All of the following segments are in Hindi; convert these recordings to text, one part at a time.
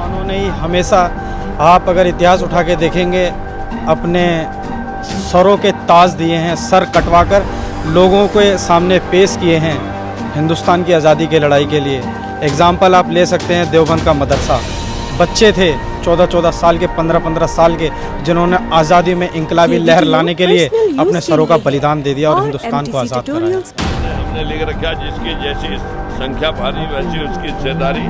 मुसलमानों ने ही हमेशा, आप अगर इतिहास उठा के देखेंगे, अपने सरों के ताज दिए हैं, सर कटवाकर लोगों के सामने पेश किए हैं हिंदुस्तान की आज़ादी की लड़ाई के लिए। एग्ज़ाम्पल आप ले सकते हैं देवबंद का मदरसा। बच्चे थे 14-14 साल के, 15-15 साल के, जिन्होंने आज़ादी में इंकलाबी लहर लाने के लिए अपने सरों का बलिदान दे दिया और हिंदुस्तान को आज़ाद कराया। हमने लिख रखा जिसकी जैसी संख्या भारी वैसी उसकी हिस्सेदारी।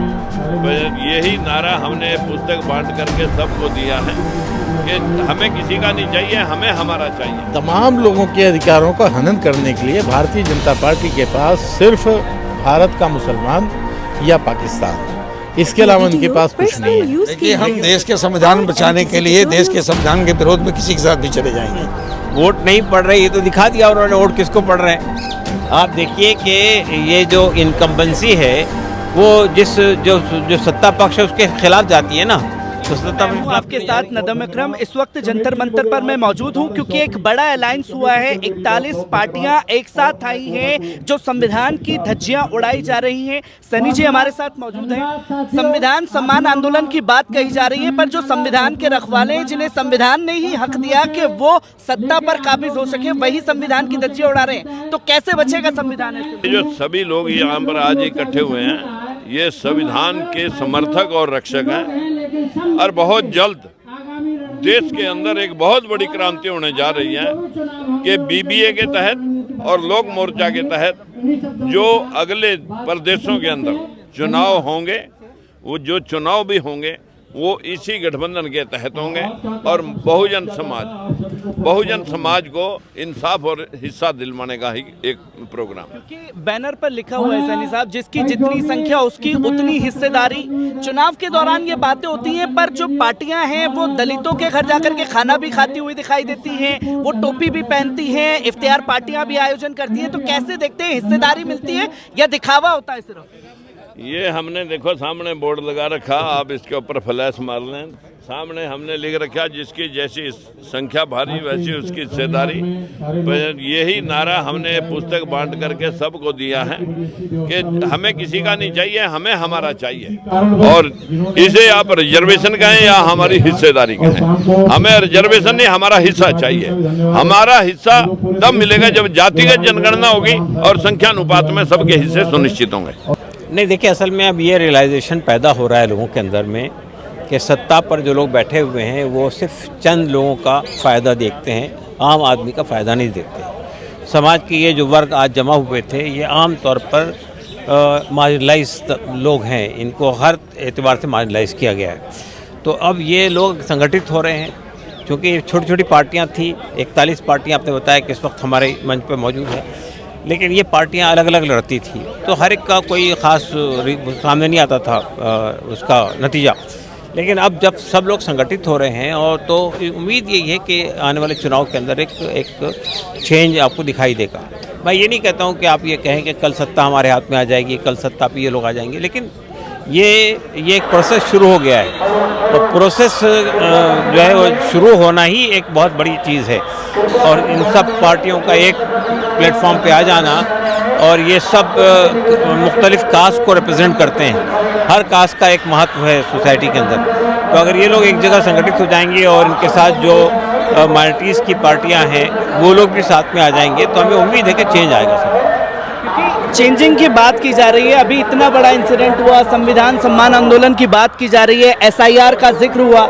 यही नारा हमने पुस्तक बांट करके सबको दिया है कि हमें किसी का नहीं चाहिए, हमें हमारा चाहिए। तमाम लोगों के अधिकारों का हनन करने के लिए भारतीय जनता पार्टी के पास सिर्फ भारत का मुसलमान या पाकिस्तान, इसके अलावा उनके पास कुछ नहीं है। देखिए, हम देश के संविधान बचाने के लिए देश के संविधान के विरोध में किसी के साथ भी चले जाएंगे। वोट नहीं पड़ रहे, ये तो दिखा दिया उन्होंने वोट किसको पड़ रहे हैं। आप देखिए कि ये जो इनकम्बेंसी है वो जो सत्ता पक्ष है उसके खिलाफ जाती है ना। तो आपके साथ नदम अकरम, इस वक्त जंतर मंतर पर मैं मौजूद हूं क्योंकि एक बड़ा अलायंस हुआ है। 41 पार्टियां एक साथ आई हैं जो संविधान की धज्जियां उड़ाई जा रही हैं। सनी जी हमारे साथ मौजूद हैं। संविधान सम्मान आंदोलन की बात कही जा रही है, पर जो संविधान के रखवाले, जिन्हें संविधान ने ही हक दिया कि वो सत्ता पर काबिज हो सके, वही संविधान की धज्जियां उड़ा रहे हैं। तो कैसे बचेगा संविधान? जो सभी लोग यहाँ पर आज इकट्ठे हुए हैं, ये संविधान के समर्थक और रक्षक हैं और बहुत जल्द देश के अंदर एक बहुत बड़ी क्रांति होने जा रही है कि बीबीए के तहत और लोक मोर्चा के तहत जो अगले प्रदेशों के अंदर चुनाव होंगे, वो जो चुनाव भी होंगे वो इसी गठबंधन के तहत होंगे और बहुजन समाज को इंसाफ और हिस्सा दिलवाने का ही एक प्रोग्राम। क्योंकि बैनर पर लिखा हुआ है सैनी साहब, जिसकी जितनी संख्या उसकी उतनी हिस्सेदारी। चुनाव के दौरान ये बातें होती हैं, पर जो पार्टियां हैं वो दलितों के घर जाकर के खाना भी खाती हुई दिखाई देती हैं, वो टोपी भी पहनती हैं, इफ्तियार पार्टियां भी आयोजन करती हैं। तो कैसे देखते हैं, हिस्सेदारी मिलती है या दिखावा होता है सिर्फ? ये हमने देखो सामने बोर्ड लगा रखा, आप इसके ऊपर फ्लैश मार लें। सामने हमने लिख रखा जिसकी जैसी संख्या भारी वैसी उसकी हिस्सेदारी। यही नारा हमने पुस्तक बांट करके सबको दिया है कि हमें किसी का नहीं चाहिए, हमें हमारा चाहिए। और इसे आप रिजर्वेशन कहें या हमारी हिस्सेदारी कहें, हमें रिजर्वेशन नहीं, हमारा हिस्सा चाहिए। हमारा हिस्सा तब मिलेगा जब जातिगत जनगणना होगी और संख्यानुपात में सबके हिस्से सुनिश्चित होंगे। नहीं, देखिए, असल में अब ये रियलाइजेशन पैदा हो रहा है लोगों के अंदर में कि सत्ता पर जो लोग बैठे हुए हैं वो सिर्फ चंद लोगों का फ़ायदा देखते हैं, आम आदमी का फ़ायदा नहीं देखते। समाज के ये जो वर्ग आज जमा हुए थे, ये आम तौर पर मार्जिनलाइज लोग हैं, इनको हर एतबार से मार्जिनलाइज किया गया है। तो अब ये लोग संगठित हो रहे हैं, क्योंकि छोटी छोटी पार्टियाँ थी, 41 पार्टियाँ आपने बताया कि इस वक्त हमारे मंच पर मौजूद है, लेकिन ये पार्टियां अलग अलग लड़ती थी, तो हर एक का कोई ख़ास सामने नहीं आता था उसका नतीजा। लेकिन अब जब सब लोग संगठित हो रहे हैं, और तो उम्मीद यही है कि आने वाले चुनाव के अंदर एक चेंज आपको दिखाई देगा। मैं ये नहीं कहता हूँ कि आप ये कहें कि कल सत्ता हमारे हाथ में आ जाएगी, कल सत्ता पे ये लोग आ जाएंगे, लेकिन ये एक प्रोसेस शुरू हो गया है। और प्रोसेस जो है वो शुरू होना ही एक बहुत बड़ी चीज़ है। और इन सब पार्टियों का एक प्लेटफॉर्म पे आ जाना, और ये सब मुख्तलिफ कास्ट को रिप्रेजेंट करते हैं, हर कास्ट का एक महत्व है सोसाइटी के अंदर। तो अगर ये लोग एक जगह संगठित हो जाएंगे और इनके साथ जो माइनॉरिटीज़ की पार्टियां हैं वो लोग भी साथ में आ जाएंगे, तो हमें उम्मीद है कि चेंज आएगा सब। चेंजिंग की बात की जा रही है, अभी इतना बड़ा इंसिडेंट हुआ, संविधान सम्मान आंदोलन की बात की जा रही है, SIR का जिक्र हुआ,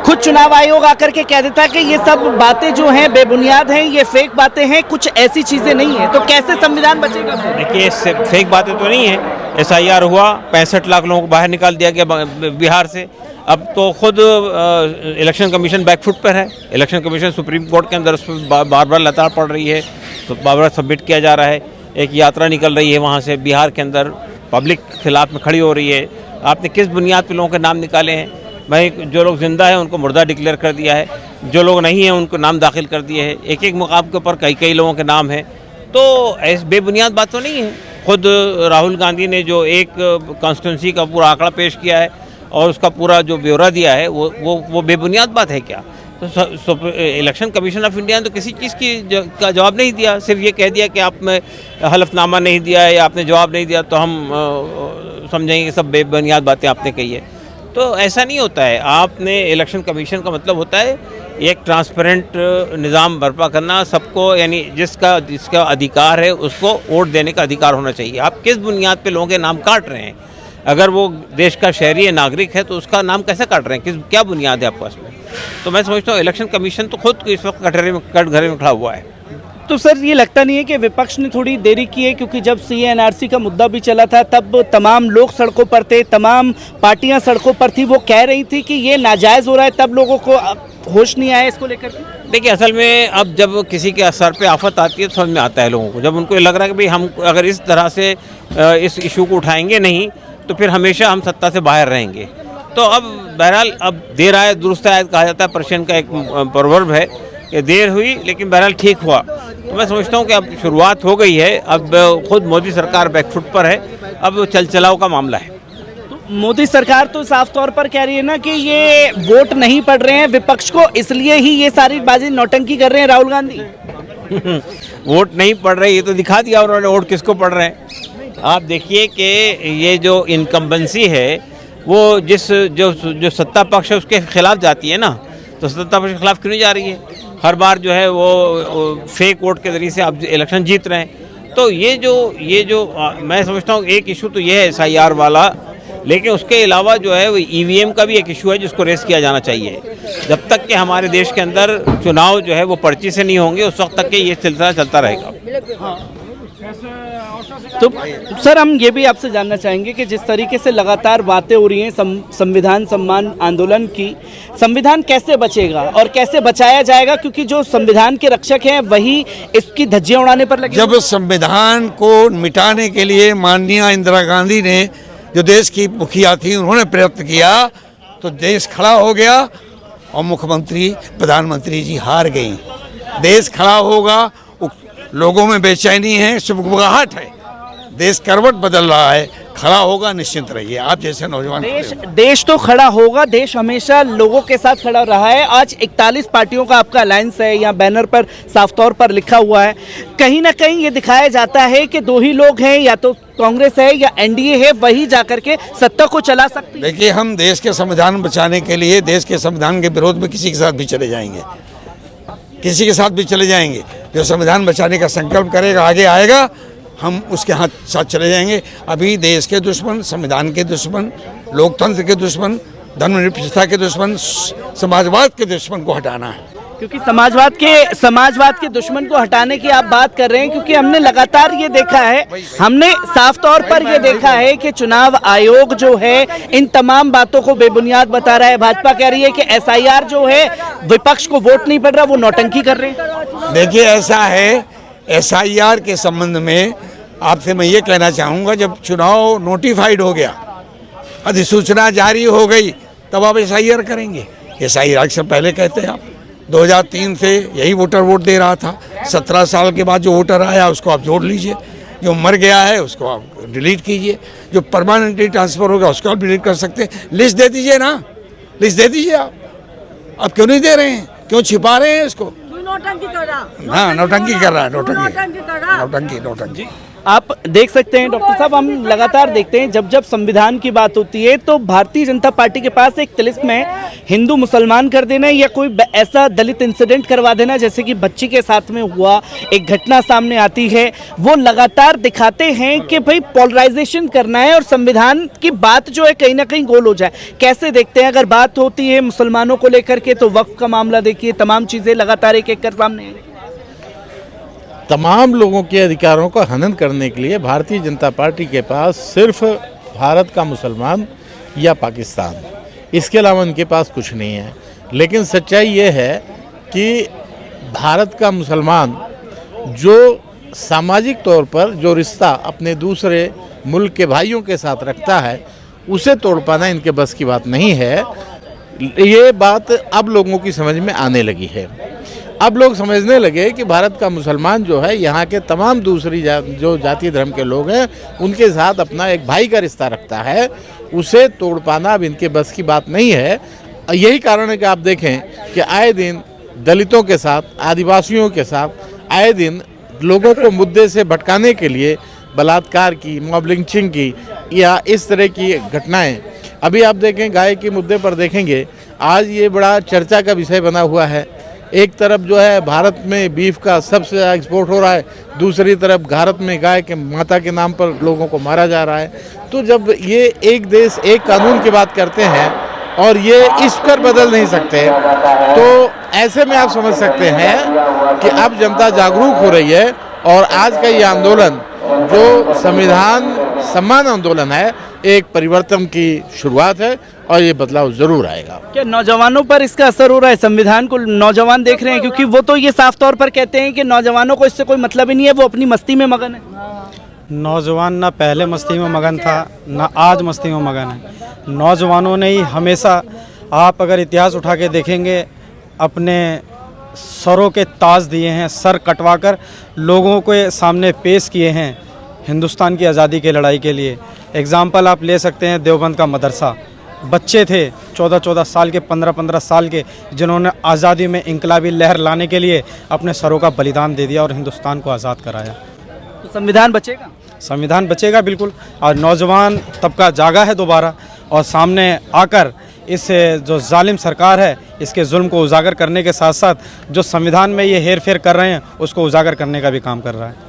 खुद चुनाव आयोग आकर के कह देता है कि ये सब बातें जो हैं बेबुनियाद हैं, ये फेक बातें हैं, कुछ ऐसी चीजें नहीं है। तो कैसे संविधान बचेगा? देखिए, फेक बातें तो नहीं है। SIR हुआ, 65 लाख लोगों को बाहर निकाल दिया गया बिहार से। अब तो खुद इलेक्शन कमीशन बैकफुट पर है। इलेक्शन कमीशन सुप्रीम कोर्ट के अंदर उस पर बार बार लताड़ पड़ रही है, तो बार बार सबमिट किया जा रहा है। एक यात्रा निकल रही है वहाँ से बिहार के अंदर, पब्लिक खिलाफ में खड़ी हो रही है। आपने किस बुनियाद पर लोगों के नाम निकाले हैं? भाई, जो लोग जिंदा हैं उनको मुर्दा डिक्लेयर कर दिया है, जो लोग नहीं हैं उनको नाम दाखिल कर दिए हैं। एक एक मुकाम के ऊपर कई लोगों के नाम हैं। तो ऐसी बेबुनियाद बात तो नहीं है। खुद राहुल गांधी ने जो एक कॉन्स्टिट्यूंसी का पूरा आंकड़ा पेश किया है और उसका पूरा जो ब्यौरा दिया है, वो बेबुनियाद बात है क्या? तो इलेक्शन कमीशन ऑफ इंडिया ने तो किसी चीज़ का जवाब नहीं दिया, सिर्फ ये कह दिया कि आपने हलफनामा नहीं दिया है या आपने जवाब नहीं दिया, तो हम समझेंगे कि सब बेबुनियाद बातें आपने कही है। तो ऐसा नहीं होता है। आपने इलेक्शन कमीशन का मतलब होता है एक ट्रांसपेरेंट निज़ाम बर्पा करना, सबको यानी जिसका अधिकार है उसको वोट देने का अधिकार होना चाहिए। आप किस बुनियाद पे लोगों के नाम काट रहे हैं? अगर वो देश का शहरी है, नागरिक है, तो उसका नाम कैसे काट रहे हैं? क्या बुनियाद है आपके पास में? तो मैं समझता हूँ इलेक्शन कमीशन तो खुद इस वक्त कटघरे में खड़ा हुआ है। तो सर ये लगता नहीं है कि विपक्ष ने थोड़ी देरी की है, क्योंकि जब CA/NRC का मुद्दा भी चला था तब तमाम लोग सड़कों पर थे, तमाम पार्टियां सड़कों पर थी, वो कह रही थी कि ये नाजायज़ हो रहा है, तब लोगों को होश नहीं आया इसको लेकर के। देखिए, असल में अब जब किसी के सर पे आफत आती है तो समझ में आता है लोगों को। जब उनको लग रहा है कि भाई हम अगर इस तरह से इस इशू को उठाएंगे नहीं तो फिर हमेशा हम सत्ता से बाहर रहेंगे। तो अब बहरहाल अब देर आए दुरुस्त आए कहा जाता है, पर्शियन का एक प्रोवर्ब है कि देर हुई लेकिन बहरहाल ठीक हुआ। तो मैं समझता हूँ कि अब शुरुआत हो गई है, अब खुद मोदी सरकार बैकफुट पर है, अब चलाओ का मामला है। मोदी सरकार तो साफ तौर पर कह रही है ना कि ये वोट नहीं पड़ रहे हैं विपक्ष को, इसलिए ही ये सारी बाजी नौटंकी कर रहे हैं राहुल गांधी। वोट नहीं पड़ रहे, ये तो दिखा दिया उन्होंने वोट किसको पड़ रहे हैं। आप देखिए कि ये जो इनकम्बेंसी है वो जो सत्ता पक्ष है उसके खिलाफ जाती है ना, तो सत्ता पक्ष के खिलाफ क्यों नहीं जा रही है? हर बार जो है वो फेक वोट के जरिए से आप इलेक्शन जीत रहे हैं। तो ये जो मैं समझता हूँ एक इशू तो ये है SIR वाला, लेकिन उसके अलावा जो है वो EVM का भी एक इशू है जिसको रेस किया जाना चाहिए। जब तक कि हमारे देश के अंदर चुनाव जो है वो पर्ची से नहीं होंगे उस वक्त तक के ये सिलसिला चलता रहेगा। तो सर हम ये भी आपसे जानना चाहेंगे कि जिस तरीके से लगातार बातें हो रही हैं संविधान सम्मान आंदोलन की, संविधान कैसे बचेगा और कैसे बचाया जाएगा? क्योंकि जो संविधान के रक्षक हैं वही इसकी धज्जियां उड़ाने पर लगे। जब संविधान को मिटाने के लिए माननीय इंदिरा गांधी ने, जो देश की मुखिया थी, उन्होंने प्रयत्न किया तो देश खड़ा हो गया और मुख्यमंत्री प्रधानमंत्री जी हार गई। देश खड़ा होगा, लोगों में बेचैनी है, सुबुगाहट है, देश करवट बदल रहा है, खड़ा होगा, निश्चिंत रहिए। आप जैसे नौजवान देश तो खड़ा होगा, देश हमेशा लोगों के साथ खड़ा रहा है। आज 41 पार्टियों का आपका अलायंस है, यहाँ बैनर पर साफ तौर पर लिखा हुआ है। कहीं ना कहीं ये दिखाया जाता है कि दो ही लोग हैं, या तो कांग्रेस है या NDA है, वही जाकर के सत्ता को चला सकती है। देखिए, हम देश के संविधान बचाने के लिए देश के संविधान के विरोध में किसी के साथ भी चले जाएंगे, किसी के साथ भी चले जाएंगे। जो संविधान बचाने का संकल्प करेगा, आगे आएगा, हम उसके साथ चले जाएंगे। अभी देश के दुश्मन, संविधान के दुश्मन, लोकतंत्र के दुश्मन, धर्मनिरपेक्षता के दुश्मन, समाजवाद के दुश्मन को हटाना है। क्योंकि समाजवाद के दुश्मन को हटाने की आप बात कर रहे हैं, क्योंकि हमने लगातार ये देखा है, हमने साफ तौर पर ये देखा है कि चुनाव आयोग जो है इन तमाम बातों को बेबुनियाद बता रहा है। भाजपा कह रही है कि SIR जो है विपक्ष को वोट नहीं पड़ रहा, वो नौटंकी कर रहे हैं। देखिए, ऐसा है, SIR के संबंध में आपसे मैं ये कहना चाहूँगा, जब चुनाव नोटिफाइड हो गया, अधिसूचना जारी हो गई, तब आप SIR करेंगे। SIR से पहले कहते हैं आप 2003 से यही वोटर वोट दे रहा था। 17 साल के बाद जो वोटर आया उसको आप जोड़ लीजिए, जो मर गया है उसको आप डिलीट कीजिए, जो परमानेंटली ट्रांसफ़र होगा उसको आप डिलीट कर सकते हैं। लिस्ट दे दीजिए ना, लिस्ट दे दीजिए आप क्यों नहीं दे रहे हैं? क्यों छिपा रहे हैं इसको? नौटंकी कर रहा है। हाँ, नौटंकी कर रहा है, नौटंकी। आप देख सकते हैं डॉक्टर साहब, हम लगातार देखते हैं जब संविधान की बात होती है तो भारतीय जनता पार्टी के पास एक तिलिस्म है, हिंदू मुसलमान कर देना या कोई ऐसा दलित इंसिडेंट करवा देना, जैसे कि बच्ची के साथ में हुआ एक घटना सामने आती है। वो लगातार दिखाते हैं कि भाई पोलराइजेशन करना है और संविधान की बात जो है कहीं ना कहीं गोल हो जाए। कैसे देखते हैं? अगर बात होती है मुसलमानों को लेकर के तो वक्फ का मामला देखिए, तमाम चीज़ें लगातार एक एक कर सामने आई। तमाम लोगों के अधिकारों का हनन करने के लिए भारतीय जनता पार्टी के पास सिर्फ भारत का मुसलमान या पाकिस्तान, इसके अलावा उनके पास कुछ नहीं है। लेकिन सच्चाई ये है कि भारत का मुसलमान जो सामाजिक तौर पर जो रिश्ता अपने दूसरे मुल्क के भाइयों के साथ रखता है, उसे तोड़ पाना इनके बस की बात नहीं है। ये बात अब लोगों की समझ में आने लगी है। अब लोग समझने लगे कि भारत का मुसलमान जो है यहाँ के तमाम दूसरी जो जाति धर्म के लोग हैं उनके साथ अपना एक भाई का रिश्ता रखता है, उसे तोड़ पाना अब इनके बस की बात नहीं है। यही कारण है कि आप देखें कि आए दिन दलितों के साथ, आदिवासियों के साथ आए दिन लोगों को मुद्दे से भटकाने के लिए बलात्कार की, मॉब लिंचिंग की या इस तरह की घटनाएं अभी आप देखें गाय के मुद्दे पर देखेंगे, आज ये बड़ा चर्चा का विषय बना हुआ है। एक तरफ जो है भारत में बीफ का सबसे ज़्यादा एक्सपोर्ट हो रहा है, दूसरी तरफ भारत में गाय के माता के नाम पर लोगों को मारा जा रहा है। तो जब ये एक देश एक कानून की बात करते हैं और ये इस पर बदल नहीं सकते, तो ऐसे में आप समझ सकते हैं कि अब जनता जागरूक हो रही है और आज का ये आंदोलन जो संविधान सम्मान आंदोलन है, एक परिवर्तन की शुरुआत है और ये बदलाव जरूर आएगा। क्या नौजवानों पर इसका असर हो रहा है? संविधान को नौजवान देख रहे हैं, क्योंकि वो तो ये साफ तौर पर कहते हैं कि नौजवानों को इससे कोई मतलब ही नहीं है, वो अपनी मस्ती में मगन है। नौजवान ना पहले मस्ती में मगन था, ना आज मस्ती में मगन है। नौजवानों ने ही हमेशा, आप अगर इतिहास उठा के देखेंगे, अपने सरों के ताज दिए हैं, सर कटवाकर लोगों के सामने पेश किए हैं हिंदुस्तान की आज़ादी की लड़ाई के लिए। एग्ज़ाम्पल आप ले सकते हैं देवबंद का मदरसा। बच्चे थे 14-14 साल के, 15-15 साल के, जिन्होंने आज़ादी में इंकलाबी लहर लाने के लिए अपने सरों का बलिदान दे दिया और हिंदुस्तान को आज़ाद कराया। तो संविधान बचेगा? संविधान बचेगा बिल्कुल। और नौजवान तबका जागा है दोबारा और सामने आकर इस जो जालिम सरकार है इसके जुल्म को उजागर करने के साथ साथ जो संविधान में ये हेर फेर कर रहे हैं उसको उजागर करने का भी काम कर रहा है।